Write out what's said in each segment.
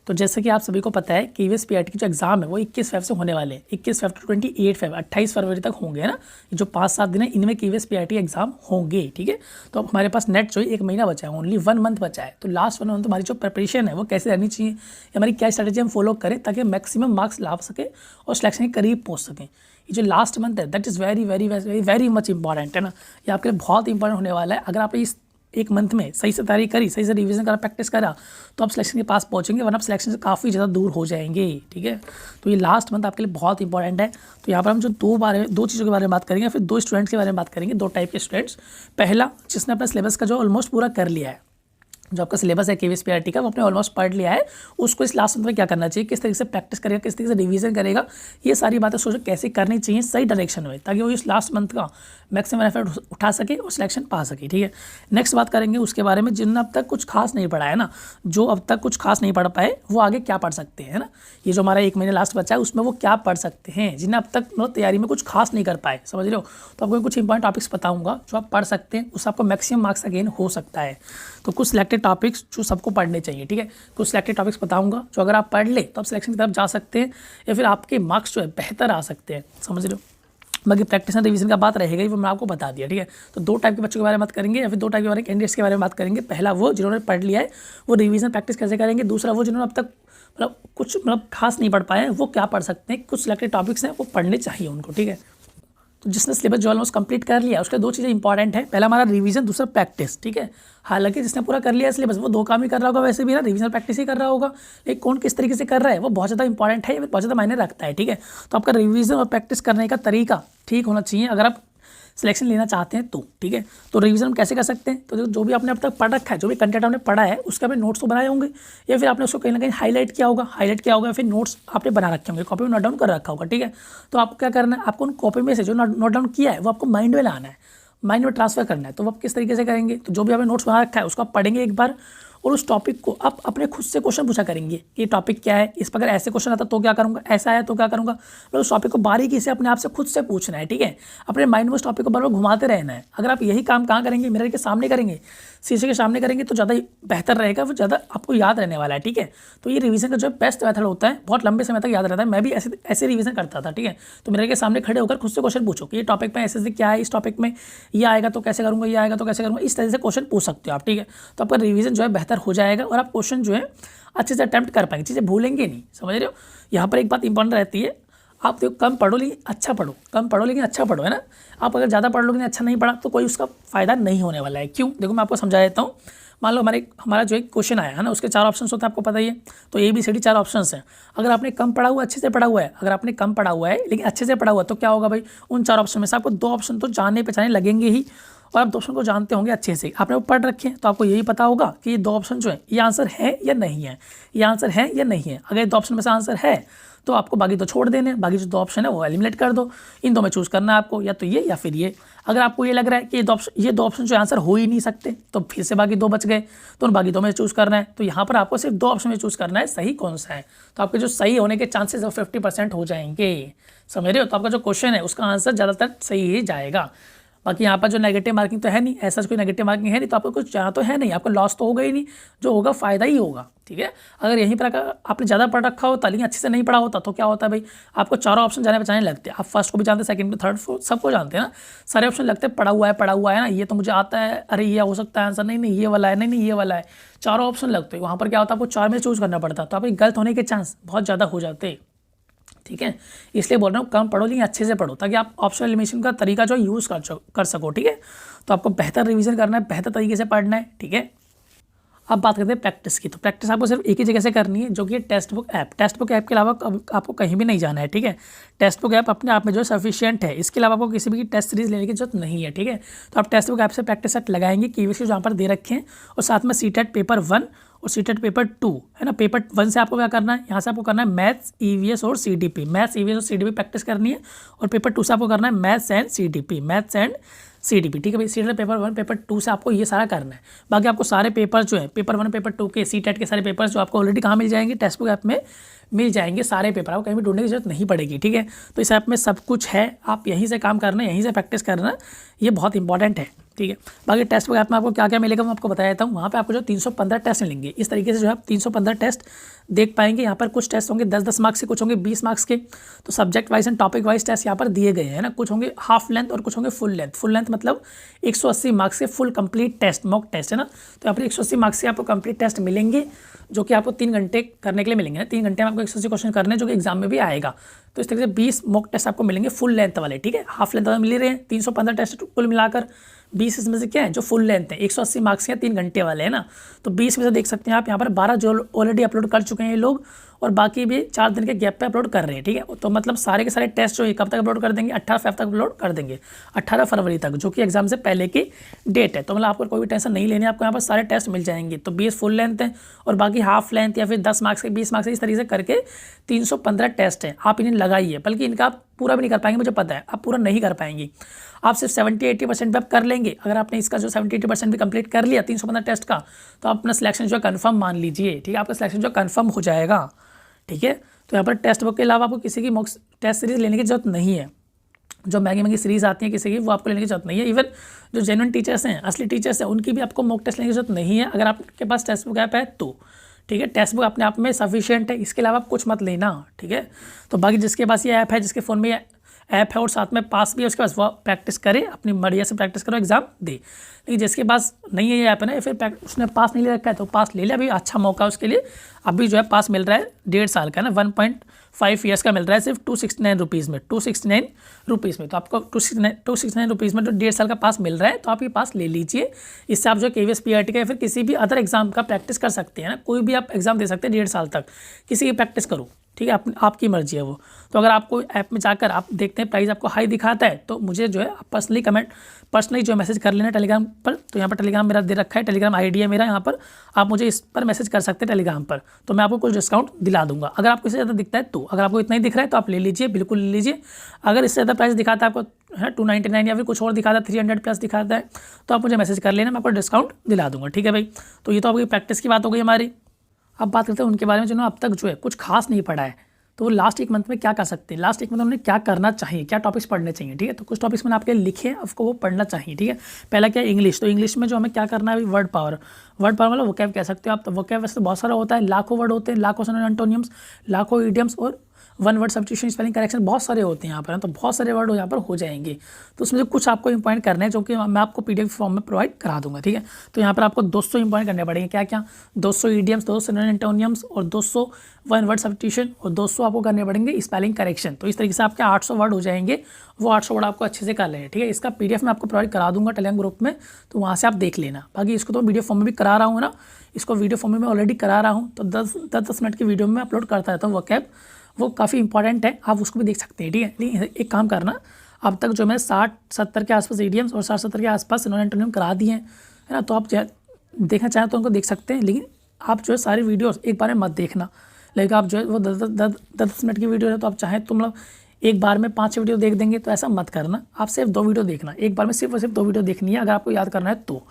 तो जैसे कि आप सभी को पता है कि ईवीएस पीआरटी की जो एग्जाम है वो 21 फेब से होने वाले हैं। 21 फेब टू 28 फेब 28 फरवरी तक होंगे ना। ये जो 5-7 दिन है इनमें ईवीएस पीआरटी एग्जाम होंगे, ठीक है। तो अब हमारे पास नेट जो है 1 महीना बचा है, ओनली 1 मंथ बचा है। तो लास्ट 1 मंथ हमारी जो प्रिपरेशन है वो कैसे रहनी चाहिए, हमारी क्या स्ट्रेटेजी हम फॉलो करें ताकि मैक्सिमम मार्क्स ला सके और सिलेक्शन के करीब पहुँच सकें। ये जो लास्ट मंथ है that is very very very very much important है ना। ये आपके लिए बहुत इंपॉर्टेंट होने वाला है। अगर आप इस 1 मंथ में सही से तैयारी करी, सही से रिवीजन करा, प्रैक्टिस करा, तो आप सिलेक्शन के पास पहुंचेंगे, वरना आप सिलेक्शन से काफ़ी ज़्यादा दूर हो जाएंगे, ठीक है। तो ये लास्ट मंथ आपके लिए बहुत इंपॉर्टेंट है। तो यहाँ पर हम जो दो चीज़ों के बारे में बात करेंगे, फिर 2 स्टूडेंट्स के बारे में बात करेंगे, 2 टाइप के स्टूडेंट्स। पहला, जिसने अपना सिलेबस का जो ऑलमोस्ट पूरा कर लिया है, जो आपका सिलेबस है ईवीएस पीआरटी का वो आपने ऑलमोस्ट पढ़ लिया है, उसको इस लास्ट मंथ में क्या करना चाहिए, किस तरीके से प्रैक्टिस करेगा, किस तरीके से रिवीजन करेगा, ये सारी बातें सोचो कैसे करनी चाहिए सही डायरेक्शन में, ताकि वो इस लास्ट मंथ का मैक्सिमम एफर्ट उठा सके और सिलेक्शन पा सके, ठीक है। नेक्स्ट बात करेंगे उसके बारे में, जिनने अब तक कुछ खास नहीं पढ़ा है ना, जो अब तक कुछ खास नहीं पढ़ पाए वो आगे क्या पढ़ सकते हैं ना। ये जो हमारा 1 महीने लास्ट बचा है उसमें वो क्या पढ़ सकते हैं, जिन्हें अब तक मतलब तैयारी में कुछ खास नहीं कर पाए, समझ रहे हो। तो आपको कुछ इंपॉर्टेंट टॉपिक्स बताऊंगा जो आप पढ़ सकते हैं, उससे आपको मैक्सिमम मार्क्स अगेन हो सकता है। तो कुछ सिलेक्टेड टॉपिक्स जो सबको पढ़ने चाहिए, ठीक है। कुछ सिलेक्टेड टॉपिक्स बताऊंगा जो अगर आप पढ़ ले तो आप सिलेक्शन की तरफ जा सकते हैं, या फिर आपके मार्क्स जो है बेहतर आ सकते हैं, समझ रहे हो। बाकी प्रैक्टिस एंड रिवीजन का बात रहेगा ही, वो मैं आपको बता दिया, ठीक है। तो 2 टाइप के बच्चों के बारे में बात करेंगे, या फिर 2 टाइप के बारे में कैंडिडेट्स के बारे में बात करेंगे। पहला वो जिन्होंने पढ़ लिया है वो रिवीजन प्रैक्टिस कैसे करेंगे, दूसरा वो जिन्होंने अब तक कुछ खास नहीं पढ़ पाए हैं वो क्या पढ़ सकते हैं। कुछ सिलेक्टेड टॉपिक्स हैं वो पढ़ने चाहिए उनको, ठीक है। तो जिसने सिलेबस जो ऑलमोस्ट कंप्लीट कर लिया उसके 2 चीज़ें इंपॉर्टेंट है, पहला हमारा रिवीजन, दूसरा प्रैक्टिस, ठीक है। हालांकि जिसने पूरा कर लिया सिलेबस वो 2 काम ही कर रहा होगा, वैसे भी ना रिवीजन प्रैक्टिस ही कर रहा होगा, लेकिन कौन किस तरीके से कर रहा है वो बहुत ज़्यादा इंपॉर्टेंट है, बहुत ज़्यादा मायने रखता है, ठीक है। तो आपका रिवीजन और प्रैक्टिस करने का तरीका ठीक होना चाहिए अगर आप सिलेक्शन लेना चाहते हैं तो, ठीक है। तो रिवीजन हम कैसे कर सकते हैं, तो जो भी आपने अब तक पढ़ रखा है, जो भी कंटेंट आपने पढ़ा है उसके आपने नोट्स तो बनाए होंगे, या फिर आपने उसको कहीं ना कहीं हाईलाइट किया होगा, या फिर नोट्स आपने बना रखे होंगे, कॉपी में नोट डाउन कर रखा होगा, ठीक है। तो आपको क्या करना है, आपको उन कॉपी में से जो नोट डाउन किया है वो आपको माइंड में लाना है, माइंड में ट्रांसफर करना है। तो वो आप किस तरीके से करेंगे, तो जो भी आपने नोट्स बना रखा है उसको आप पढ़ेंगे एक बार, और उस टॉपिक को आप अपने खुद से क्वेश्चन पूछा करेंगे कि टॉपिक क्या है, इस पर अगर ऐसे क्वेश्चन आता तो क्या करूँगा, ऐसा आया तो क्या करूँगा। मतलब उस टॉपिक को बारीकी से अपने आप से खुद से पूछना है, ठीक है। अपने माइंड में उस टॉपिक को बार बार घुमाते रहना है। अगर आप यही काम कहाँ करेंगे, मिरर के सामने करेंगे, शीशे के सामने करेंगे तो ज़्यादा बेहतर रहेगा, वो ज़्यादा आपको याद रहने वाला है, ठीक है। तो ये रिवीजन का जो बेस्ट मेथड होता है, बहुत लंबे समय तक याद रहता है। मैं भी ऐसे रिवीजन करता था, ठीक है। तो मिरर के सामने खड़े होकर खुद से क्वेश्चन पूछो कि ये टॉपिक में ऐसे क्या है, इस टॉपिक में ये आएगा तो कैसे करूँगा, ये आएगा तो कैसे करूँगा, इस तरह से क्वेश्चन पूछ सकते हो आप, ठीक है। तो आपका रिवीजन जो है बेहतर हो जाएगा और आप क्वेश्चन जो है अच्छे से अटेम्प्ट कर पाएंगे, चीज़ें भूलेंगे नहीं, समझ रहे हो। यहाँ पर एक बात इंपॉर्टेंट रहती है, आप देखो कम पढ़ो लेकिन अच्छा पढ़ो, कम पढ़ो लेकिन अच्छा पढ़ो, है ना। आप अगर ज़्यादा पढ़ लो लेकिन अच्छा नहीं पढ़ा तो कोई उसका फ़ायदा नहीं होने वाला है। क्यों, देखो मैं आपको समझा देता हूँ। मान लो हमारा जो एक क्वेश्चन आया है ना, उसके 4 ऑप्शन होते हैं, आपको पता ही है। तो ABCD 4 ऑप्शन हैं। अगर आपने कम पढ़ा हुआ, अच्छे से पढ़ा हुआ है, अगर आपने कम पढ़ा हुआ है लेकिन अच्छे से पढ़ा हुआ है तो क्या होगा भाई, उन 4 ऑप्शन में से आपको 2 ऑप्शन तो जानने पहचाने लगेंगे ही, और आप 2 ऑप्शन को जानते होंगे अच्छे से, आपने वो पढ़ रखे हैं, तो आपको यही पता होगा कि ये 2 ऑप्शन जो है ये आंसर है या नहीं है, ये आंसर है या नहीं है। अगर 2 ऑप्शन में से आंसर है तो आपको बाकी तो छोड़ देने, बाकी जो 2 ऑप्शन है वो एलिमिनेट कर दो। इन 2 में चूज़ करना है आपको, या तो ये या फिर ये। अगर आपको ये लग रहा है कि ये 2 ऑप्शन जो आंसर हो ही नहीं सकते, तो फिर से बाकी 2 बच गए, तो उन बाकी 2 में चूज़ करना है। तो यहाँ पर आपको सिर्फ 2 ऑप्शन में चूज़ करना है सही कौन सा है। तो आपके जो सही होने के चांसेस 50% हो जाएंगे, समझ रहे हो। तो आपका जो क्वेश्चन है उसका आंसर ज़्यादातर सही ही जाएगा। बाकी यहाँ पर जो नेगेटिव मार्किंग तो है नहीं, ऐसा कोई नेगेटिव मार्किंग है नहीं, तो आपको कुछ जाना तो है नहीं, आपका लॉस तो होगा ही नहीं, जो होगा फ़ायदा ही होगा, ठीक है। अगर यहीं पर आपने ज़्यादा पढ़ रखा होता लेकिन अच्छे से नहीं पढ़ा होता तो क्या होता है भाई, आपको 4 ऑप्शन जाने पहचाने लगते हैं। आप फर्स्ट को भी जानते हैं, सेकंड को, थर्ड को, सबको जानते हैं ना, सारे ऑप्शन लगते हैं पढ़ा हुआ है ना, ये तो मुझे आता है, अरे ये हो सकता है आंसर, नहीं ये वाला है, नहीं ये वाला है, 4 ऑप्शन लगते हैं। वहाँ पर क्या होता है, आपको 4 में चूज़ करना पड़ता, तो आपके गलत होने के चांस बहुत ज़्यादा हो जाते, ठीक है। इसलिए बोल रहा हूँ कम पढ़ो लेकिन अच्छे से पढ़ो, ताकि आप ऑप्शनल एलिमिनेशन का तरीका जो यूज़ कर सको, ठीक है। तो आपको बेहतर रिवीजन करना है, बेहतर तरीके से पढ़ना है, ठीक है। अब बात करते हैं प्रैक्टिस की। तो प्रैक्टिस आपको सिर्फ एक ही जगह से करनी है, जो कि text book app. Text book app के अलावा आपको कहीं भी नहीं जाना है, ठीक है। टेक्स्ट बुक ऐप अपने आप में जो सफिशिएंट है, इसके अलावा आपको किसी भी टेस्ट सीरीज लेने की जरूरत नहीं है, ठीक है। तो आप टेक्स्ट बुक ऐप से प्रैक्टिस सेट लगाएंगे, कीवर्ड्स जहाँ पर दे रखे हैं, और साथ में सीटेट पेपर 1 और सीटेट पेपर 2 है ना। पेपर 1 से आपको क्या करना है, यहाँ से आपको करना है मैथ्स, EVS और CDP, मैथ्स, EVS और CDP प्रैक्टिस करनी है। और पेपर 2 से आपको करना है मैथ्स एंड CDP, ठीक है भाई। सीटेट पेपर 1 पेपर 2 से आपको ये सारा करना है। बाकी आपको सारे पेपर जो है पेपर 1 पेपर 2 के सीटेट के सारे पेपर्स जो आपको ऑलरेडी कहाँ मिल जाएंगे, टेक्स्ट बुक ऐप में मिल जाएंगे सारे पेपर, आपको कहीं भी ढूंढने की जरूरत नहीं पड़ेगी, ठीक है। तो इस ऐप में सब कुछ है, आप यहीं से काम करना, यहीं से प्रैक्टिस करना, ये बहुत इंपॉर्टेंट है। ठीक है। बाकी टेक्स्ट बुक ऐप में आपको क्या क्या मिलेगा मैं आपको बता देता हूँ। वहाँ पे आपको जो 315 टेस्ट मिलेंगे, इस तरीके से जो है आप 315 टेस्ट देख पाएंगे। यहाँ पर कुछ टेस्ट होंगे 10-10 मार्क्स के, कुछ होंगे 20 मार्क्स के। तो subject wise and topic wise test यहाँ पर दिए गए हैं ना। कुछ होंगे हाफ लेंथ और कुछ होंगे फुल लेंथ। फुल लेंथ मतलब 180 मार्क्स के full complete test, mock test है ना। तो यहाँ पर 180 मार्क्स के आपको कंप्लीट टेस्ट मिलेंगे, जो कि आपको 3 घंटे करने के लिए मिलेंगे। 3 घंटे में आपको 180 क्वेश्चन करने जो कि एग्जाम में भी आएगा। तो इस तरीके से 20 मॉक टेस्ट आपको मिलेंगे फुल लेंथ वाले, ठीक है। हाफ लेंथ वाले मिल रहे हैं 315 टेस्ट कुल मिलाकर, 20 इसमें से क्या है जो फुल लेंथ है 180 मार्क्स के 3 घंटे वाले है ना। तो 20 में से देख सकते हैं आप यहाँ पर 12 जो ऑलरेडी अपलोड कर चुके हैं ये लोग, और बाकी भी 4 दिन के गैप पे अपलोड कर रहे हैं, ठीक है। तो मतलब सारे के सारे टेस्ट जो कब तक अपलोड कर देंगे, 18 फेब तक अपलोड कर देंगे, 18 फरवरी तक, जो कि एग्जाम से पहले की डेट है। तो मतलब आपको कोई भी टेंशन नहीं लेनी है, आपको यहाँ पर सारे टेस्ट मिल जाएंगे। तो 20 फुल लेंथ है और बाकी हाफ लेंथ या फिर 10 मार्क्स के 20 मार्क्स के, इस तरीके से करके 315 टेस्ट हैं। आप इन्हें लगाइए, बल्कि इनका आप पूरा भी नहीं कर पाएंगे, मुझे पता है आप पूरा नहीं कर पाएंगे। आप सिर्फ 70-80% भी आप कर लेंगे। अगर आपने इसका जो 70-80% भी कंप्लीट कर लिया 315 टेस्ट का, तो आप अपना सिलेक्शन जो है कन्फर्म मान लीजिए, ठीक है। आपका सिलेक्शन जो कन्फर्म हो जाएगा, ठीक है। तो यहाँ पर टेस्ट बुक के अलावा आपको किसी की मॉक टेस्ट सीरीज लेने की जरूरत नहीं है। जो महंगी महंगी सीरीज आती है किसी की, वो आपको लेने की जरूरत नहीं है। इवन जो जेन्युइन टीचर्स हैं, असली टीचर्स हैं, उनकी भी आपको मॉक टेस्ट लेने की जरूरत नहीं है, अगर आपके पास टेक्स्ट बुक ऐप है तो, ठीक है। टेक्स्ट बुक अपने आप में सफिशिएंट है, इसके अलावा आप कुछ मत लेना, ठीक है। तो बाकी जिसके पास ये ऐप है, जिसके फ़ोन में ऐप है और साथ में पास भी है, उसके पास वो प्रैक्टिस करे, अपनी बढ़िया से प्रैक्टिस करो, एग्जाम दे। लेकिन जिसके पास नहीं है ये ऐप है ना, या फिर उसने पास नहीं ले रखा है, तो पास ले लिया, अभी अच्छा मौका है उसके लिए। अभी जो है पास मिल रहा है 1.5 साल का ना, 1.5 ईयर्स का मिल रहा है सिर्फ 269 रुपीज़ में, 269 रुपीज़ में। तो आपको 269 रुपीज़ में जो 1.5 साल का पास मिल रहा है, तो आप ये पास ले लीजिए। इससे आप जो KVS PRT का या फिर किसी भी अदर एग्जाम का प्रैक्टिस कर सकते हैं ना। कोई भी आप एग्जाम दे सकते हैं 1.5 साल तक, किसी की प्रैक्टिस करो, ठीक है। आपकी मर्जी है वो। तो अगर आपको ऐप में जाकर आप देखते हैं प्राइस आपको हाई दिखाता है, तो मुझे जो है पर्सनली जो मैसेज कर लेना टेलीग्राम पर। तो यहाँ पर टेलीग्राम मेरा दे रखा है, टेलीग्राम ID है मेरा यहाँ पर, आप मुझे इस पर मैसेज कर सकते हैं टेलीग्राम पर, तो मैं आपको कुछ डिस्काउंट दिला दूंगा। अगर आपको इससे ज़्यादा दिखता है तो, अगर आपको इतना ही दिख रहा है तो आप ले लीजिए, बिल्कुल ले लीजिए। अगर इससे ज़्यादा प्राइस दिखाता है आपको है 299 या फिर कुछ और दिखाता है 300 प्लस दिखाता है, तो आप मुझे मैसेज कर लेना, मैं आपको डिस्काउंट दिला दूंगा, ठीक है भाई। तो ये तो आपकी प्रैक्टिस की बात हो गई हमारी। अब बात करते हैं उनके बारे में जिन्होंने अब तक जो है कुछ खास नहीं पढ़ा है, तो वो लास्ट एक मंथ में क्या कर सकते हैं, लास्ट एक मंथ में उन्हें क्या करना चाहिए, क्या टॉपिक्स पढ़ने चाहिए, ठीक है। तो कुछ टॉपिक्स मैंने आपके लिखे हैं, आपको वो पढ़ना चाहिए, ठीक है। पहला क्या है इंग्लिश। तो इंग्लिश में जो हमें क्या करना है, वर्ड पावर मतलब वोकैब कह सकते हो आप। तो वोकैब वैसे बहुत सारा होता है, लाखों वर्ड होते हैं, लाखों सिनोनिम्स एंटोनिम्स, लाखों इडियम्स और 1 वर्ड सब्स्टिट्यूशन स्पेलिंग करेक्शन, बहुत सारे होते हैं यहाँ पर। तो बहुत सारे वर्ड यहाँ पर हो जाएंगे। तो उसमें से कुछ आपको इंपॉर्टेंट करने हैं, जो कि मैं आपको PDF फॉर्म में प्रोवाइड करा दूंगा, ठीक है। तो यहाँ पर आपको 200 इंपॉर्टेंट करने पड़ेंगे। क्या क्या? 200 इडियम्स, 200 सिनोनिम्स एंटोनिम्स और 200 1 वर्ड सब्स्टिट्यूशन और 200 आपको करने पड़ेंगे स्पेलिंग करेक्शन। तो इस तरीके से आपके 800 वर्ड हो जाएंगे। वो 800 वर्ड आपको अच्छे से कर लेंगे, ठीक है। इसका PDF मैं आपको प्रोवाइड करा दूंगा टेलीग्राम ग्रुप में, तो वहाँ से आप देख लेना। बाकी इसको तो वीडियो फॉर्म में भी करा रहा हूँ ना, इसको वीडियो फॉर्म में मैं ऑलरेडी करा रहा हूँ। तो 10 मिनट की वीडियो में अपलोड करता रहता हूँ वोकैब, वो काफ़ी इंपॉर्टेंट है, आप उसको भी देख सकते हैं, ठीक है। लेकिन एक काम करना, अब तक जो मैं 60-70 के आसपास इडियम्स और 60-70 के आसपास सिनोनिम एंटोनिम करा दिए हैं, है ना। तो आप देखना चाहें तो उनको देख सकते हैं, लेकिन आप जो है सारी वीडियोस एक बार में मत देखना। लेकिन आप जो है वो 10 मिनट की वीडियो है, तो आप चाहें तो मतलब एक बार में 5 वीडियो देख देंगे, तो ऐसा मत करना। आप सिर्फ 2 वीडियो देखना, एक बार में सिर्फ और सिर्फ 2 वीडियो देखनी है, अगर आपको याद करना है तो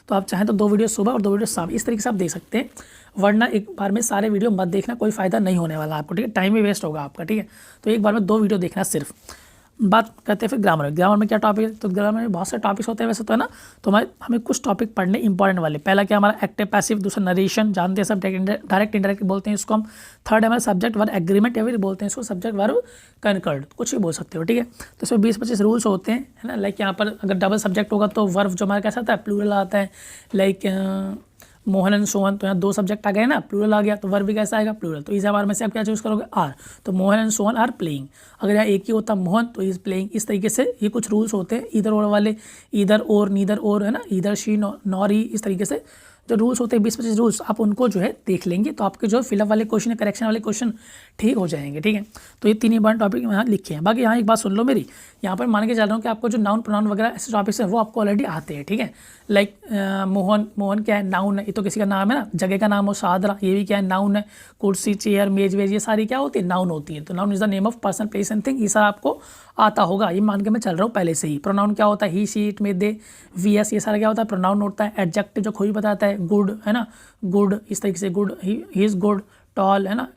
आप चाहें तो 2 वीडियो सुबह और 2 वीडियो शाम, इस तरीके से आप देख सकते हैं। वरना एक बार में सारे वीडियो मत देखना, कोई फ़ायदा नहीं होने वाला आपको, ठीक है। टाइम भी वेस्ट होगा आपका, ठीक है। तो एक बार में 2 वीडियो देखना सिर्फ। बात करते हैं फिर ग्रामर में क्या टॉपिक है। तो ग्रामर में बहुत सारे टॉपिक्स होते हैं वैसे तो, है ना। तो हमें कुछ टॉपिक पढ़ने इंपॉर्टेंट वाले। पहला क्या हमारा एक्टिव पैसिव, दूसरा नरेशन, जानते हैं सब, डायरेक्ट इंडायरेक्ट बोलते हैं इसको हम। थर्ड हमारा सब्जेक्ट वर्ब एग्रीमेंट या फिर बोलते हैं इसको सब्जेक्ट वर्ब कंकर्ड, कुछ भी बोल सकते हो, ठीक है। तो इसमें 20-25 रूल्स होते हैं, है ना। लाइक यहाँ पर अगर डबल सब्जेक्ट होगा तो वर्ब जो हमारा कैसा आता है, प्लूरल आता है। लाइक मोहन एंड सोहन, तो यहाँ 2 सब्जेक्ट आ गए ना, प्लूरल आ गया, तो वर्ब भी कैसा आएगा, प्लूरल। तो इस बार में से आप क्या चूज़ करोगे, आर। तो Mohan and Sohan are playing. अगर यहाँ एक ही होता मोहन तो इज प्लेइंग। इस तरीके से ये कुछ रूल्स होते हैं, इधर और वाले, इधर और नीदर और, है ना, इधर शी नॉर ही, इस तरीके से जो रूल्स होते हैं 20-25 रूल्स, आप उनको जो है देख लेंगे, तो आपके जो फिलअप वाले क्वेश्चन, करेक्शन वाले क्वेश्चन ठीक हो जाएंगे, ठीक है। तो ये 3 इंपॉर्टेंट टॉपिक यहाँ लिखे हैं। बाकी यहाँ एक बात सुन लो मेरी, यहाँ पर मान के चल रहा हूँ कि आपको जो नाउन प्रोनाउन वगैरह ऐसे टॉपिक्स हैं वो आपको ऑलरेडी आते हैं, ठीक है। लाइक मोहन क्या है, नाउन है, ये तो किसी का नाम है ना, जगह का नाम हो, सादरा, ये भी क्या है, नाउन है। कुर्सी, चेयर, मेज वेज, ये सारी क्या होती है, नाउन होती है। तो noun is the name of person, place and thing, ये सारा आपको आता होगा, ये मान के मैं चल रहा हूँ पहले से ही। प्रोनाउन क्या होता है, he, she, it, me, they, we, us, ये सारा क्या होता है, प्रोनाउन होता है। एडजेक्टिव जो खुद ही बताता है, गुड, है ना, गुड, इस तरीके से good, he is good, tall, है ना,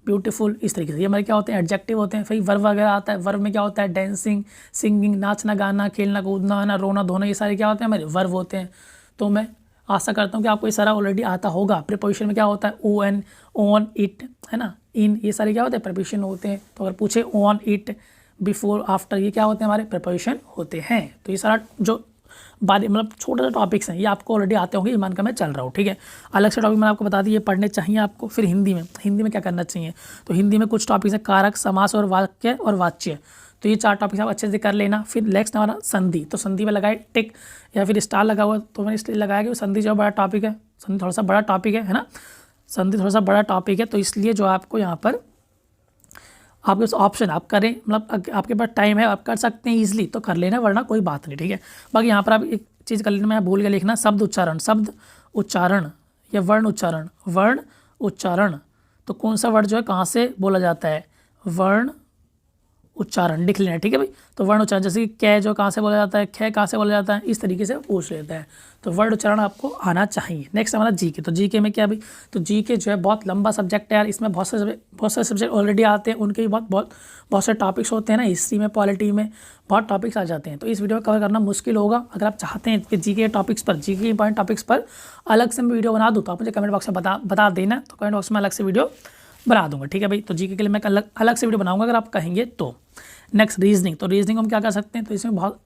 ब्यूटीफुल, इस तरीके से ये हमारे क्या होते हैं, एडजेक्टिव होते हैं। फिर वर्ब वगैरह आता है, वर्ब में क्या होता है, डांसिंग, सिंगिंग, नाचना गाना, खेलना कूदना, है ना, रोना धोना, ये सारे क्या होते हैं, हमारे वर्ब होते हैं। तो मैं आशा करता हूँ कि आपको ये सारा ऑलरेडी आता होगा। प्रीपोजिशन में क्या होता है, ओन, ऑन, इट, है ना, इन, ये सारे क्या होते हैं, प्रीपोजिशन होते हैं। तो अगर पूछे ऑन, इट, बिफोर, आफ्टर, ये क्या होते हैं, हमारे प्रीपोजिशन होते हैं। तो ये सारा जो बारी मतलब छोटे छोटे टॉपिक्स हैं ये आपको ऑलरेडी आते होंगे, ये मान कर मैं चल रहा हूँ, ठीक है। अलग से टॉपिक मैंने आपको बता दी, ये पढ़ने चाहिए आपको। फिर हिंदी में क्या करना चाहिए, तो हिंदी में कुछ टॉपिक्स है, कारक, समास और वाक्य और वाच्य। तो ये 4 टॉपिक्स आप अच्छे से कर लेना। फिर नेक्स्ट हमारा संधि, तो संधि में लगाए टिक या फिर स्टार लगा हुआ, तो मैंने इसलिए लगाया कि संधि जो बड़ा टॉपिक है, संधि थोड़ा सा बड़ा टॉपिक है ना, संधि थोड़ा सा बड़ा टॉपिक है। तो इसलिए जो आपको यहाँ पर आपके पास ऑप्शन आप करें, मतलब आपके पास टाइम है, आप कर सकते हैं ईजिली तो कर लेना, वरना कोई बात नहीं, ठीक है। बाकी यहाँ पर आप एक चीज़ कर लेना, मैं भूल के लिखना, शब्द उच्चारण या वर्ण उच्चारण। तो कौन सा वर्ड जो है कहाँ से बोला जाता है, वर्ण उच्चारण लिख लेना, ठीक है भाई। तो वर्ण उच्चारण जैसे कि कै जो कहाँ से बोला जाता है, खे कहाँ से बोला जाता है, इस तरीके से पूछ लेता है। तो वर्ण उच्चारण आपको आना चाहिए। नेक्स्ट हमारा जीके, तो जीके में क्या भाई, तो जीके जो है बहुत लंबा सब्जेक्ट है यार, इसमें बहुत सारे सब्जेक्ट ऑलरेडी आते हैं, उनके भी बहुत सारे टॉपिक्स होते हैं ना, हिस्ट्री में, पॉलिटी में बहुत टॉपिक्स आ जाते हैं। तो इस वीडियो में कवर करना मुश्किल होगा। अगर आप चाहते हैं कि जीके टॉपिक्स पर, जीके इंपॉर्टेंट टॉपिक्स पर अलग से मैं वीडियो बना दूँ तो आप मुझे कमेंट बॉक्स में बता देना, तो कमेंट बॉक्स में अलग से वीडियो बना दूंगा, ठीक है भाई। तो जीके के लिए मैं अलग से वीडियो बनाऊंगा अगर आप कहेंगे तो। नेक्स्ट रीजनिंग, तो रीजनिंग हम क्या कर सकते हैं, तो इसमें बहुत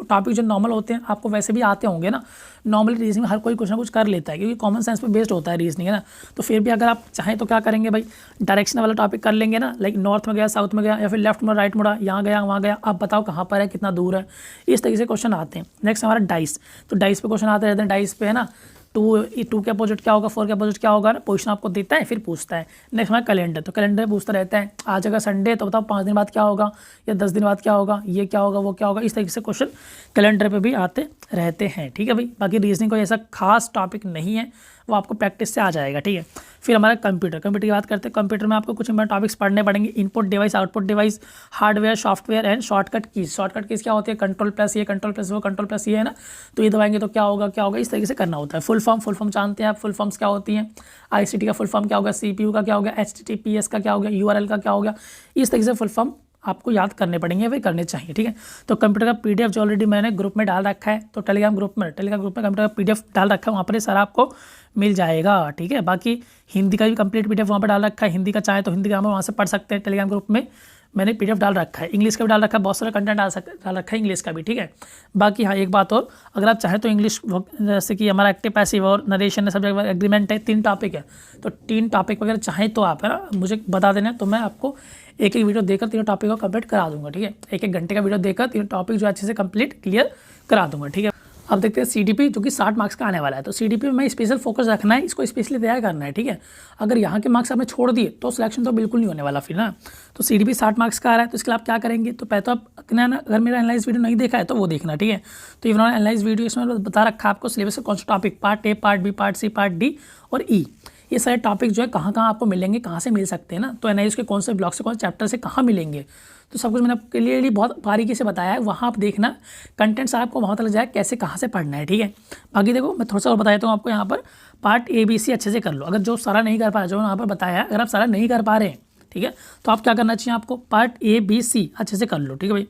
टॉपिक जो नॉर्मल होते हैं आपको वैसे भी आते होंगे ना, नॉर्मली रीजनिंग में हर कोई कुछ ना कुछ कर लेता है क्योंकि कॉमन सेंस पे बेस्ड होता है रीजनिंग, है ना। तो फिर भी अगर आप चाहें तो क्या करेंगे भाई, डायरेक्शन वाला टॉपिक कर लेंगे ना, लाइक नॉर्थ में गया, साउथ में गया, या फिर लेफ्ट मुड़ा, राइट मुड़ा, यहाँ गया, वहाँ गया, आप बताओ कहाँ पर है, कितना दूर है, इस तरीके से क्वेश्चन आते हैं। नेक्स्ट हमारा डाइस, तो डाइस पे क्वेश्चन आते रहते हैं, डाइस पे है ना, 2 के अपोजिट क्या होगा, 4 के अपोजिट क्या होगा, पोजीशन आपको देता है फिर पूछता है। नेक्स्ट हमारा कैलेंडर, तो कैलेंडर पूछता रहता है, आज अगर संडे तो बताओ 5 दिन बाद क्या होगा या 10 दिन बाद क्या होगा, ये क्या होगा, वो क्या होगा, इस तरीके से क्वेश्चन कैलेंडर पे भी आते रहते हैं, ठीक है भाई। बाकी रीजनिंग कोई ऐसा खास टॉपिक नहीं है, वो आपको प्रैक्टिस से आ जाएगा, ठीक है। फिर हमारा कंप्यूटर की बात करते हैं। कंप्यूटर में आपको कुछ इंपॉर्टेंट टॉपिक्स पढ़ने पड़ेंगे, input device, output device, hardware, software and shortcut keys. Shortcut keys क्या होती है, कंट्रोल+, ये कंट्रोल+, वो कंट्रोल+, ये है ना, तो ये दबाएंगे तो क्या होगा, इस तरीके से करना होता है। फुल फॉर्म जानते हैं आप, फुल फॉर्म्स क्या होती हैं, ICT का फुल फॉर्म क्या होगा, CPU का क्या होगा, HTTPS का क्या होगा, URL का क्या होगा, इस तरीके से फुल फॉर्म आपको याद करने पड़ेंगे, वे करने चाहिए, ठीक है। तो कंप्यूटर का PDF जो ऑलरेडी मैंने ग्रुप में डाल रखा है, तो टेलीग्राम ग्रुप में कंप्यूटर का PDF डाल रखा है, वहाँ पर ये सारा आपको मिल जाएगा, ठीक है। बाकी हिंदी का भी कंप्लीट PDF वहाँ पर डाल रखा है, हिंदी का चाहे तो हिंदी का हम वहाँ से पढ़ सकते हैं, टेलीग्राम ग्रुप में मैंने PDF डाल रखा है। इंग्लिश का भी डाल रखा है, बहुत सारा कंटेंट डाल रखा है इंग्लिश का भी, ठीक है। बाकी हाँ एक बात और, अगर आप चाहें तो इंग्लिश जैसे कि हमारा एक्टिव पैसिव और नरेशन सब्जेक्ट एग्रीमेंट है, 3 टॉपिक है, तो 3 टॉपिक वगैरह चाहें तो आप है ना मुझे बता देना, तो मैं आपको एक वीडियो देकर 3 टॉपिक को कंप्लीट करा दूंगा, ठीक है। 1 घंटे का वीडियो देकर 3 टॉपिक जो अच्छे से कंप्लीट क्लियर करा दूंगा, ठीक है। अब देखते हैं CDP जो कि 60 मार्क्स का आने वाला है। तो CDP में स्पेशल फोकस रखना है, इसको स्पेशली तैयार करना है, ठीक है। अगर यहाँ के मार्क्स आपने छोड़ दिए तो सिलेक्शन तो बिल्कुल नहीं होने वाला फिर ना। तो CDP 60 मार्क्स का आ रहा है, तो इसके लिए आप क्या करेंगे, तो पहले तो आप अगर मेरा एनालाइज वीडियो नहीं देखा है तो वो देखना, ठीक है। तो इन्होंने एनालाइज वीडियो इसमें बता रखा है आपको सिलेबस का कौन सा topic, part A, part B, part C, part D और E, ये सारे टॉपिक जो है कहाँ आपको मिलेंगे, कहाँ से मिल सकते हैं ना, तो एनालाइज के कौन से ब्लॉक से, कौन से चैप्टर से कहाँ मिलेंगे, तो सब कुछ मैंने आपको क्लियरली बहुत बारीकी से बताया है। वहाँ आप देखना कंटेंट्स आपको वहाँ तक लग जाए कैसे कहाँ से पढ़ना है, ठीक है। बाकी देखो मैं थोड़ा सा और बता देता हूँ आपको, यहाँ पर पार्ट A, B, C अच्छे से कर लो। अगर जो सारा नहीं कर पा रहे, जो यहाँ पर बताया, अगर आप सारा नहीं कर पा रहे हैं, ठीक है, तो आप क्या करना चाहिए, आपको पार्ट A, B, C अच्छे से कर लो, ठीक है भाई।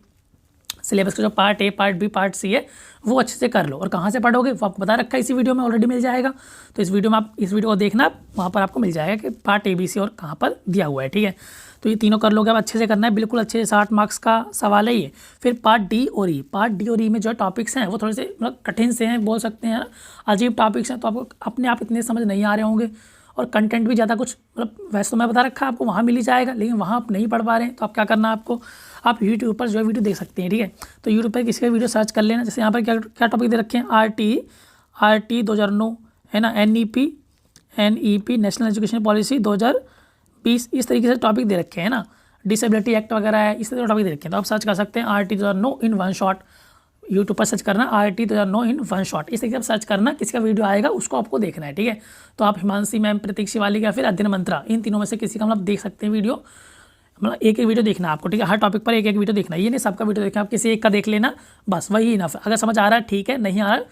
सिलेबस का जो part A, part B, part C है वो अच्छे से कर लो। और कहाँ से पढ़ोगे वो आपको बता रखा है, इसी वीडियो में ऑलरेडी मिल जाएगा। तो इस वीडियो में आप इस वीडियो को देखना, वहाँ पर आपको मिल जाएगा कि पार्ट A, B, C और कहाँ पर दिया हुआ है, ठीक है। तो ये तीनों कर लोगे, आप अच्छे से करना है, बिल्कुल अच्छे से। 60 मार्क्स का सवाल है ये। फिर पार्ट D और E में जो टॉपिक्स हैं वो थोड़े से मतलब कठिन से हैं, बोल सकते हैं, अजीब टॉपिक्स हैं, तो आपको अपने आप इतने समझ नहीं आ रहे होंगे। और कंटेंट भी ज़्यादा कुछ मतलब वैसे तो मैं बता रखा है आपको, वहाँ मिल ही जाएगा, लेकिन वहाँ आप नहीं पढ़ पा रहे हैं, तो आप क्या करना है, आपको आप यूट्यूब पर जो वीडियो देख सकते हैं, ठीक है। तो यूट्यूब पर किसी का वीडियो सर्च कर लेना, जैसे यहाँ पर क्या टॉपिक दे रखे हैं, RT 2009 है ना, NEP नेशनल एजुकेशन पॉलिसी 2020, इस तरीके से टॉपिक दे रखे हैं ना, डिसेबिलिटी एक्ट वगैरह है, इस तरह के टॉपिक दे रखे हैं। तो आप सर्च कर सकते हैं RT 2009 इन 1 शॉट, यूट्यूब पर सर्च करना RT 2009 इन 1 शॉट, इस तरीके से सर्च करना, किसी का वीडियो आएगा उसको आपको देखना है, ठीक है। तो आप हिमांशी मैम, प्रतीक शिवालिक या फिर अध्ययन मंत्रा, इन तीनों में से किसी का मतलब देख सकते हैं वीडियो, मतलब एक वीडियो देखना आपको, ठीक है। हर टॉपिक पर एक वीडियो देखना, ये नहीं सबका वीडियो देखना, आप किसी एक का देख लेना बस, वही इनफ। अगर समझ आ रहा है ठीक है, नहीं आ रहा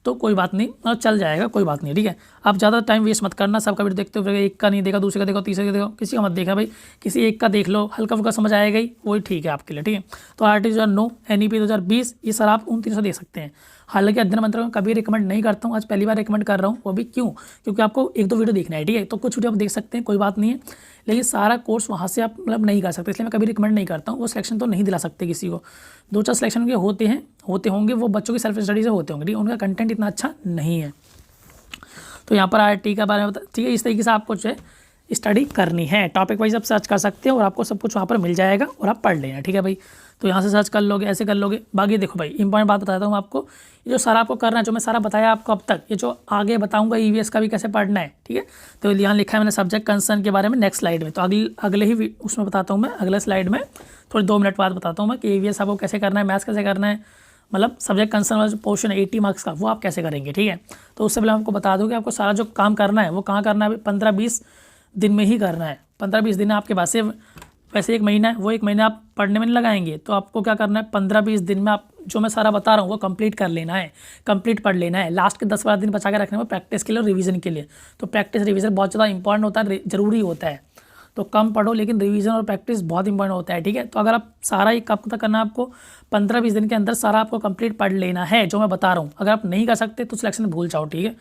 तो कोई बात नहीं, और चल जाएगा, कोई बात नहीं, ठीक है। आप ज़्यादा टाइम वेस्ट मत करना, सबका वीडियो देखते हो, एक का नहीं देखा, दूसरे का देखो, तीसरे का देखो, किसी का मत देखा भाई, किसी एक का देख लो, हल्का फुल्का समझ आएगा ही, वही ठीक है आपके लिए, ठीक है। तो RT 2009, NEP 2020, ये सर आप उन 300 देख सकते हैं। हालांकि अध्ययन मंत्र में कभी रिकमेंड नहीं करता हूँ, आज पहली बार रिकमेंड कर रहा हूँ, वो भी क्यों, क्योंकि आपको 1-2 वीडियो देखना है, ठीक है। तो कुछ वीडियो आप देख सकते हैं, कोई बात नहीं है, लेकिन सारा कोर्स वहाँ से आप मतलब नहीं कर सकते, इसलिए मैं कभी रिकमेंड नहीं करता हूँ। वो सिलेक्शन तो नहीं दिला सकते किसी को, 2-4 सिलेक्शन के होते होंगे, वो बच्चों की सेल्फ स्टडी से होते होंगे, ठीक है, उनका कंटेंट इतना अच्छा नहीं है। तो यहाँ पर RT का बारे में ठीक है, इस तरीके से आपको जो है स्टडी करनी है, टॉपिक वाइज आप सर्च कर सकते हो और आपको सब कुछ वहाँ पर मिल जाएगा और आप पढ़ लेना, ठीक है भाई। तो यहाँ से सर्च कर लोगे, ऐसे कर लोगे। बाकी देखो भाई, इंपॉर्टेंट बात बताता हूँ आपको, ये जो सारा आपको करना है, जो मैं सारा बताया आपको अब तक, ये जो आगे बताऊँगा EVS का भी कैसे पढ़ना है, ठीक है। तो यहाँ लिखा है मैंने सब्जेक्ट कंसर्न के बारे में नेक्स्ट स्लाइड में, तो अगले ही उसमें बताता हूँ मैं, अगले स्लाइड में थोड़ी 2 मिनट बाद बताता हूँ मैं कि EVS आपको कैसे करना है, मैथ्स कैसे करना है, मतलब सब्जेक्ट कंसर्न वाला जो पोर्शन है 80 मार्क्स का, वो आप कैसे करेंगे, ठीक है। तो उससे पहले आपको बता दूँ कि आपको सारा जो काम करना है वो कहाँ करना है, 15-20 दिन में ही करना है। 15-20 दिन आपके पास से, वैसे 1 महीना है, वो 1 महीना आप पढ़ने में नहीं लगाएंगे, तो आपको क्या करना है, 15-20 दिन में आप जो मैं सारा बता रहा हूँ वो कंप्लीट कर लेना है, कंप्लीट पढ़ लेना है। लास्ट के 10-12 दिन बचा के रखने में प्रैक्टिस के लिए और रिवीजन के लिए। तो प्रैक्टिस रिवीजन बहुत ज़्यादा इंपॉर्टेंट होता है, ज़रूरी होता है। तो कम पढ़ो, लेकिन रिवीजन और प्रैक्टिस बहुत इंपॉर्टेंट होता है, ठीक है। तो अगर आप सारा ही कब तक करना है, आपको 15-20 दिन के अंदर सारा आपको कंप्लीट पढ़ लेना है जो मैं बता रहा हूँ। अगर आप नहीं कर सकते तो सिलेक्शन भूल जाओ, ठीक है।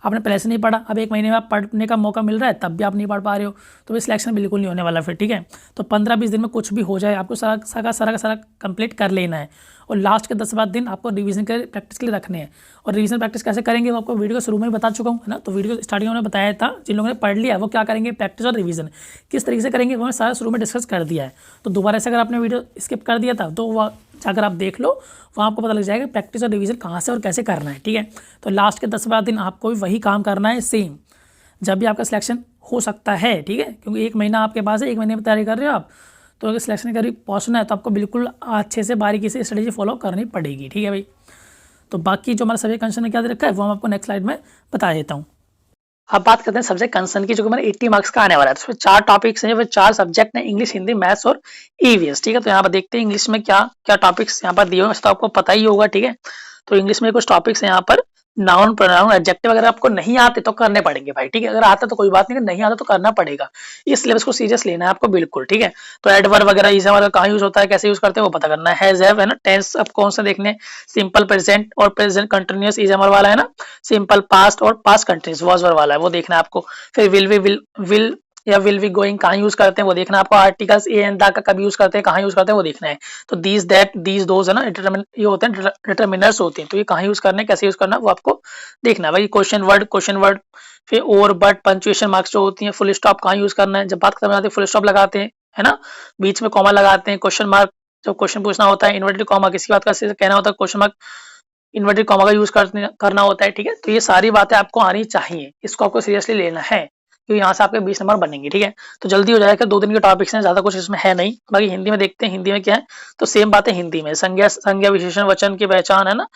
आपने पहले से नहीं पढ़ा, अब 1 महीने में आप पढ़ने का मौका मिल रहा है, तब भी आप नहीं पढ़ पा रहे हो, तो भी सिलेक्शन बिल्कुल नहीं होने वाला फिर, ठीक है। तो 15-20 दिन में कुछ भी हो जाए, आपको सारा कंप्लीट कर लेना है। और लास्ट के 10-12 दिन आपको रिवीजन के प्रैक्टिस के लिए रखने हैं। और रिवीजन प्रैक्टिस कैसे करेंगे वो आपको वीडियो के शुरू में ही बता चुका हूँ, है ना। तो वीडियो स्टार्टिंग में बताया था, जिन लोगों ने पढ़ लिया वो क्या करेंगे, प्रैक्टिस और रिवीजन किस तरीके से करेंगे वो मैं सारा शुरू में डिस्कस कर दिया है। तो दोबारा से अगर आपने वीडियो स्किप कर दिया था तो वह जाकर आप देख लो, वहाँ आपको पता लग जाएगा प्रैक्टिस और रिवीजन कहाँ से और कैसे करना है, ठीक है। तो लास्ट के 10-12 दिन आपको भी वही काम करना है सेम, जब भी आपका सिलेक्शन हो सकता है, ठीक है। क्योंकि 1 महीना आपके पास है, 1 महीने में तैयारी कर रहे हो आप, तो अगर सिलेक्शन के करीब पहुँचना है तो आपको बिल्कुल अच्छे से बारीकी से स्ट्रेटेजी फॉलो करनी पड़ेगी, ठीक है भाई। तो बाकी जो हमारा सब्जेक्ट कंसर्न ने क्या दे रखा है वो हम आपको नेक्स्ट स्लाइड में बता देता हूँ। अब बात करते हैं सब्जेक्ट कंसर्न की, जो कि हमारे 80 मार्क्स का आने वाला है। तो इसमें 4 टॉपिक्स हैं, 4 सब्जेक्ट हैं, इंग्लिश, हिंदी, मैथ्स और EVS, ठीक है। तो यहाँ पर देखते हैं इंग्लिश में क्या क्या टॉपिक्स यहाँ पर दिए हुए हैं, तो आपको पता ही होगा, ठीक है। तो इंग्लिश में कुछ टॉपिक्स हैं यहाँ पर, नाउन, प्रोनाउन, एडजेक्टिव अगर आपको नहीं आते तो करने पड़ेंगे भाई, ठीक है। अगर आता तो कोई बात नहीं, नहीं आता तो करना पड़ेगा। इस सिलेबस को सीरियस लेना है आपको बिल्कुल, ठीक है। तो एडवर्ब वगैरह इस वगैरह कहाँ यूज होता है, कैसे यूज करते हैं वो पता करना है। हैज, हैव, है ना। टेंस अब कौन से देखने, सिंपल प्रेजेंट और प्रेजेंट कंटिन्यूअस इज एमआर वाला है ना। सिंपल पास्ट और पास्ट कंटिन्यूअस वाज वर वाला है, वो देखना है आपको। फिर विल या विल बी गोइंग कहाँ यूज करते हैं वो देखना है आपको। आर्टिकल्स ए एंड द का कब यूज करते हैं, कहाँ यूज करते हैं वो देखना है। तो दीज, दैट, दीज, दोज है ना, ये होते हैं डिटरमिनर्स होते हैं, तो ये कहाँ यूज करने, कैसे यूज करना वो आपको देखना है भाई। क्वेश्चन वर्ड, फिर और बट, पंक्चुएशन मार्क्स जो होती है, फुल स्टॉप कहाँ यूज करना है, जब बात करते हैं फुल स्टॉप लगाते हैं, है ना, बीच में कॉमा लगाते हैं। क्वेश्चन मार्क जब क्वेश्चन पूछना होता है, इन्वर्टेड कॉमा किसी बात का कहना होता है, क्वेश्चन मार्क इन्वर्टेड कॉमा का यूज करना होता है, ठीक है। तो ये सारी बातें आपको आनी चाहिए, इसको आपको सीरियसली लेना है, क्योंकि यहाँ से आपके 20 नंबर बनेंगे, ठीक है। तो जल्दी हो जाएगा, 2 दिन के टॉपिक्स हैं, ज्यादा कुछ इसमें है नहीं। बाकी हिंदी में देखते हैं, हिंदी में क्या है, तो सेम बात है हिंदी में, संज्ञा विशेषण वचन की पहचान, है ना।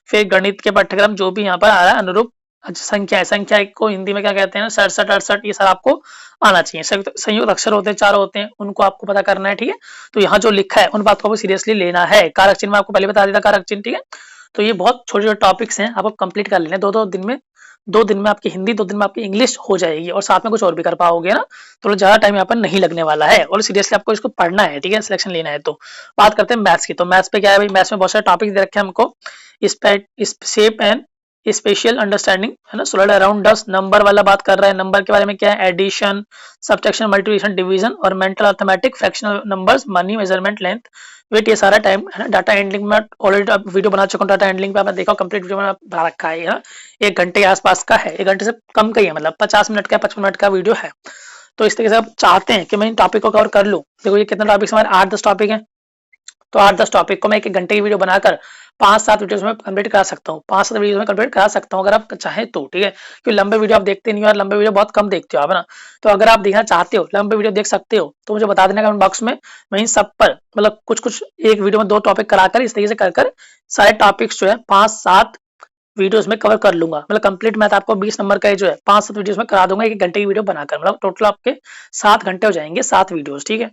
फिर गणित के पाठ्यक्रम जो भी यहाँ पर आ रहा है अनुरूप संख्या को हिंदी में क्या कहते हैं, 67, 68, ये सब आपको आना चाहिए। संयुक्त अक्षर होते हैं, 4 होते हैं, उनको आपको पता करना है, ठीक है। तो यहाँ जो लिखा है उन बात को आपको सीरियसली लेना है। कारक चिन्ह में आपको पहले बता दिया था, कारक चिन्ह, ठीक है। तो ये बहुत छोटे छोटे टॉपिक्स हैं, आपको कंप्लीट कर लेने। 2 दिन में आपकी हिंदी, 2 दिन में आपकी इंग्लिश हो जाएगी, और साथ में कुछ और भी कर पाओगे ना, तो ज्यादा टाइम यहाँ पर नहीं लगने वाला है, और सीरियसली आपको इसको पढ़ना है, ठीक है, सिलेक्शन लेना है। तो बात करते हैं मैथ्स की। तो मैथ्स पे क्या है भाई, मैथ्स में बहुत सारे टॉपिक दे रखे हैं हमको। शेप एंड स्पेशल अंडरस्टैंडिंग, है ना। सोल्ड अराउंड 10 नंबर वाला बात कर रहा है। नंबर के बारे में क्या है, एडिशन, सब्ट्रैक्शन, मल्टीप्लिकेशन, डिवीजन और mental arithmetic, fractional numbers, money, measurement, length, weight, ये सारा टाइम, है ना। डाटा हैंडलिंग में ऑलरेडी वीडियो बना चुका हूँ, डाटा हैंडलिंग पे आपने देखा कंप्लीट वीडियो में बना रखा है ना। 1 घंटे के आसपास का है, 1 घंटे से कम का ही है, मतलब 50 मिनट का, 55 मिनट का वीडियो है। तो इस तरीके से आप चाहते हैं कि मैं इन टॉपिक को कवर कर लूँ। देखो ये कितने टॉपिक्स हमारे, 8-10 टॉपिक हैं, तो 8-10 टॉपिक को मैं 1 घंटे की वीडियो बनाकर 5-7 वीडियोस में कंप्लीट करा सकता हूँ, 5-7 वीडियोस में कंप्लीट करा सकता हूँ अगर आप चाहें तो, ठीक है। क्योंकि लंबे वीडियो आप देखते नहीं हो, और लंबे वीडियो बहुत कम देखते हो आप, है ना। तो अगर आप देखना चाहते हो, लंबे वीडियो देख सकते हो, तो मुझे बता देना कमेंट बॉक्स में, मैं इन सब पर मतलब कुछ एक वीडियो में 2 टॉपिक कराकर इस तरीके से कर सारे टॉपिक्स जो है 5-7 वीडियोस में कवर कर लूंगा। मतलब कंप्लीट मैथ आपको 20 नंबर का जो है 5-7 वीडियोस में करा दूंगा, 1 घंटे की वीडियो बनाकर, मतलब टोटल आपके 7 घंटे हो जाएंगे, 7 वीडियोस, ठीक है।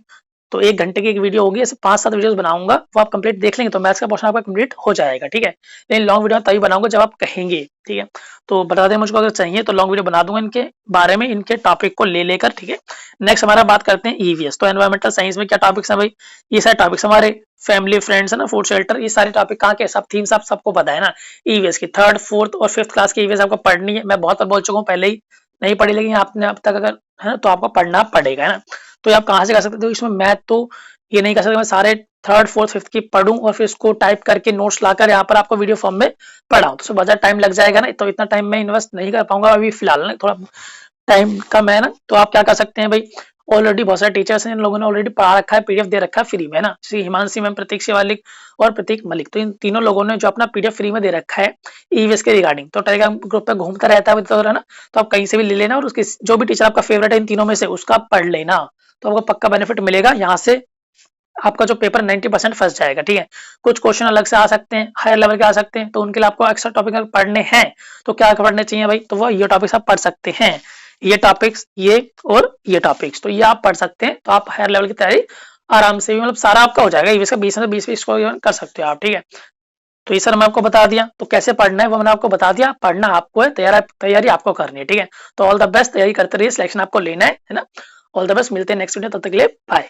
तो 1 घंटे की एक वीडियो होगी, ऐसे 5-7 वीडियोस बनाऊंगा, वो आप कंप्लीट देख लेंगे तो मैथ्स का पोर्शन आपका कंप्लीट हो जाएगा, ठीक है। लेकिन लॉन्ग वीडियो तभी बनाऊंगा जब आप कहेंगे, ठीक है। तो बता दें मुझको, अगर चाहिए तो लॉन्ग वीडियो बना दूंगा इनके बारे में, इनके टॉपिक को ले लेकर, ठीक है। नेक्स्ट हमारा बात करते हैं ईवीएस। तो एनवायरमेंटल साइंस में क्या टॉपिक्स है भाई, ये सारे टॉपिक्स हमारे फैमिली, फ्रेंड्स है ना, फूड शेल्टर, ये सारे टॉपिक कहाँ के सब थीम्स आप सबको पता है ना। ईवीएस की 3rd, 4th और 5th क्लास की ईवीएस आपको पढ़नी है, मैं बहुत बार बोल चुका हूँ पहले ही, नहीं पढ़ी लेकिन आपने अब तक अगर है ना तो आपको पढ़ना पड़ेगा, है ना। तो आप कहाँ से कर सकते हो इसमें, मैथ तो ये नहीं कर सकते मैं सारे 3rd, 4th, 5th की पढ़ूं और फिर इसको टाइप करके नोट्स लाकर यहाँ पर आपको वीडियो फॉर्म में पढ़ाऊं, तो बहुत ज्यादा टाइम लग जाएगा ना, तो इतना टाइम मैं इन्वेस्ट नहीं कर पाऊंगा अभी फिलहाल ना, थोड़ा टाइम कम है ना। तो आप क्या कर सकते हैं भाई, ऑलरेडी बहुत सारे टीचर्स हैं, इन लोगों ने ऑलरेडी पढ़ा रखा है, पीडीएफ दे रखा है फ्री में ना, जैसे हिमांशी मैम, प्रतीक शिवालिक और प्रतीक मलिक, तो इन तीनों लोगों ने जो अपना पीडीएफ फ्री में दे रखा है ईवीएस के रिगार्डिंग, तो टेलीग्राम ग्रुप पे घूमता रहता है ना, तो आप कहीं से भी ले लेना और उसके जो भी टीचर आपका फेवरेट है इन तीनों में से उसका पढ़ लेना, तो आपको पक्का बेनिफिट मिलेगा, यहाँ से आपका जो पेपर 90% फंस जाएगा, ठीक है। कुछ क्वेश्चन अलग से आ सकते हैं, हायर लेवल के आ सकते हैं, तो उनके लिए आपको एक्स्ट्रा टॉपिक अगर पढ़ने हैं तो क्या पढ़ने चाहिए भाई, तो वो ये टॉपिक्स आप पढ़ सकते हैं, ये टॉपिक्स, ये और ये टॉपिक्स, तो ये आप पढ़ सकते हैं, तो आप हायर लेवल की तैयारी आराम से, मतलब सारा आपका हो जाएगा, ईवीएस का 20 में से 20 को कर सकते हो आप, ठीक है। तो ये सर मैं आपको बता दिया, तो कैसे पढ़ना है वो मैंने आपको बता दिया, पढ़ना आपको है, तैयारी आपको करनी है, ठीक है। तो ऑल द बेस्ट, तैयारी करते रहिए, सिलेक्शन आपको लेना है ना। ऑल द बेस्ट, मिलते हैं नेक्स्ट वीडियो, तब तक के लिए बाय।